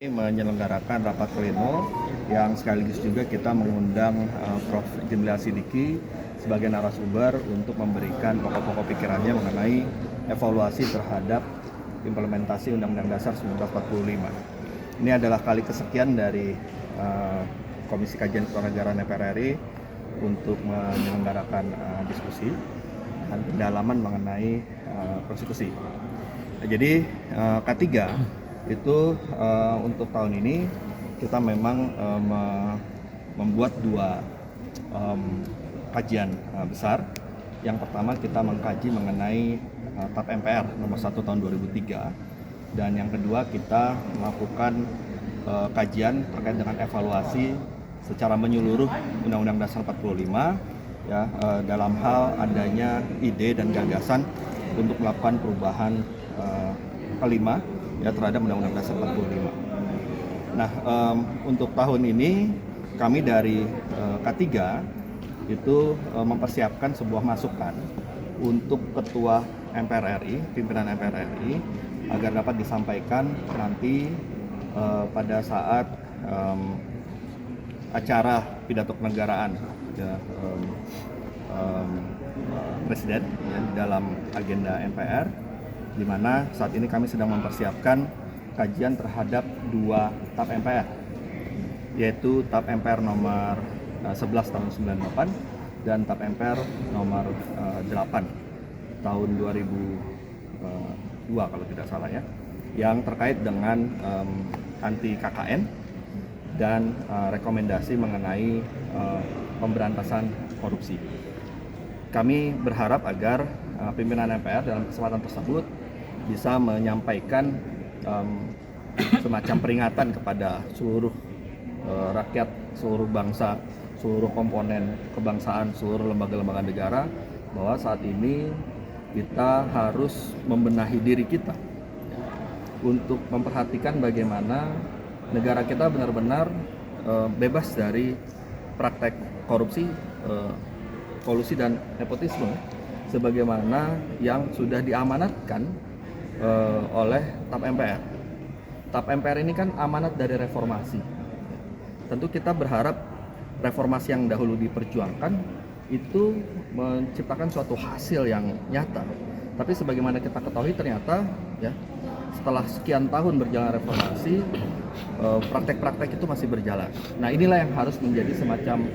Menyelenggarakan rapat pleno yang sekaligus juga kita mengundang Prof. Jimli Asidiki sebagai narasumber untuk memberikan pokok-pokok pikirannya mengenai evaluasi terhadap implementasi Undang-Undang Dasar 1945. Ini adalah kali kesekian dari Komisi Kajian Ketatanegaraan DPR RI untuk menyelenggarakan diskusi dan pendalaman mengenai konstitusi. Jadi K3 itu untuk tahun ini kita memang membuat dua kajian besar. Yang pertama kita mengkaji mengenai TAP MPR nomor 1 tahun 2003, dan yang kedua kita melakukan kajian terkait dengan evaluasi secara menyeluruh Undang-Undang Dasar 45 ya, dalam hal adanya ide dan gagasan untuk melakukan perubahan kelima ya terhadap Undang-Undang Dasar 45. Nah, untuk tahun ini kami dari K3 itu mempersiapkan sebuah masukan untuk Ketua MPR RI, pimpinan MPR RI, agar dapat disampaikan nanti pada saat acara pidato kenegaraan ya, Presiden ya, dalam agenda MPR, di mana saat ini kami sedang mempersiapkan kajian terhadap dua TAP MPR, yaitu TAP MPR nomor 11 tahun 98 dan TAP MPR nomor 8 tahun 2002 kalau tidak salah ya, yang terkait dengan anti KKN dan rekomendasi mengenai pemberantasan korupsi. Kami berharap agar pimpinan MPR dalam kesempatan tersebut bisa menyampaikan semacam peringatan kepada seluruh rakyat, seluruh bangsa, seluruh komponen kebangsaan, seluruh lembaga-lembaga negara, bahwa saat ini kita harus membenahi diri kita untuk memperhatikan bagaimana negara kita benar-benar bebas dari praktek korupsi, kolusi dan nepotisme, sebagaimana yang sudah diamanatkan oleh TAP MPR. TAP MPR ini kan amanat dari reformasi. Tentu kita berharap reformasi yang dahulu diperjuangkan itu menciptakan suatu hasil yang nyata. Tapi sebagaimana kita ketahui ternyata ya, setelah sekian tahun berjalan reformasi, praktek-praktek itu masih berjalan. Nah, inilah yang harus menjadi semacam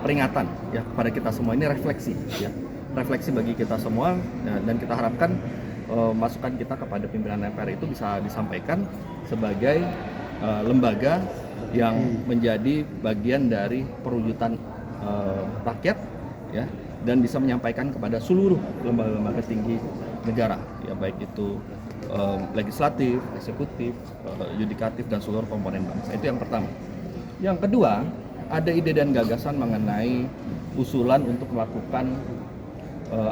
peringatan ya kepada kita semua. Ini refleksi ya, refleksi bagi kita semua ya, dan kita harapkan masukan kita kepada pimpinan MPR itu bisa disampaikan sebagai lembaga yang menjadi bagian dari perwujudan rakyat ya, dan bisa menyampaikan kepada seluruh lembaga-lembaga tinggi negara ya, baik itu legislatif, eksekutif, yudikatif dan seluruh komponen bangsa. Itu yang pertama. Yang kedua, ada ide dan gagasan mengenai usulan untuk melakukan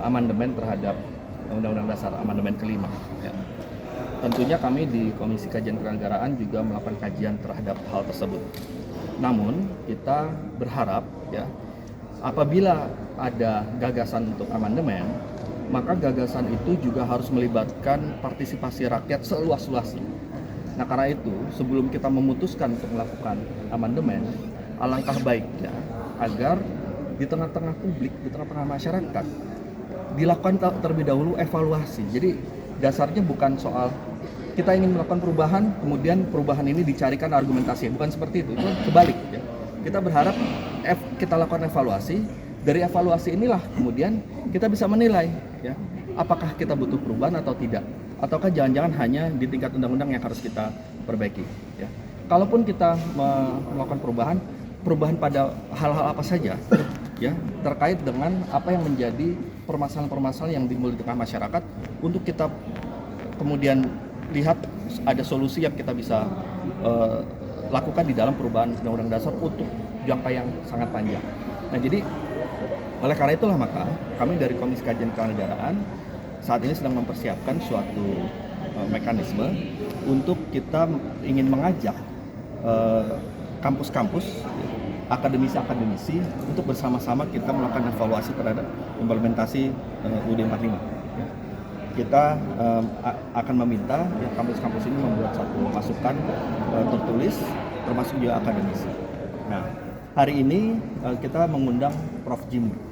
amandemen terhadap Undang-Undang Dasar, amandemen kelima. Ya. Tentunya kami di Komisi Kajian Ketatanegaraan juga melakukan kajian terhadap hal tersebut. Namun kita berharap ya, apabila ada gagasan untuk amandemen, maka gagasan itu juga harus melibatkan partisipasi rakyat seluas-luasnya. Nah, karena itu sebelum kita memutuskan untuk melakukan amandemen, alangkah baiknya agar di tengah-tengah publik, di tengah-tengah masyarakat dilakukan terlebih dahulu evaluasi. Jadi dasarnya bukan soal kita ingin melakukan perubahan, kemudian perubahan ini dicarikan argumentasi, bukan seperti itu kebalik ya. Kita berharap kita lakukan evaluasi, dari evaluasi inilah kemudian kita bisa menilai ya, apakah kita butuh perubahan atau tidak, ataukah jangan-jangan hanya di tingkat undang-undang yang harus kita perbaiki ya. Kalaupun kita melakukan perubahan pada hal-hal apa saja ya, terkait dengan apa yang menjadi permasalahan-permasalahan yang timbul di tengah masyarakat, untuk kita kemudian lihat ada solusi yang kita bisa lakukan di dalam perubahan Undang-Undang Dasar untuk jangka yang sangat panjang. Nah, jadi oleh karena itulah maka kami dari Komisi Kajian Ketatanegaraan saat ini sedang mempersiapkan suatu mekanisme untuk kita ingin mengajak kampus-kampus, akademisi-akademisi untuk bersama-sama kita melakukan evaluasi terhadap implementasi UUD 45. kita akan meminta ya, kampus-kampus ini membuat satu masukan tertulis termasuk juga akademisi. Nah, hari ini kita mengundang Prof. Jimmy.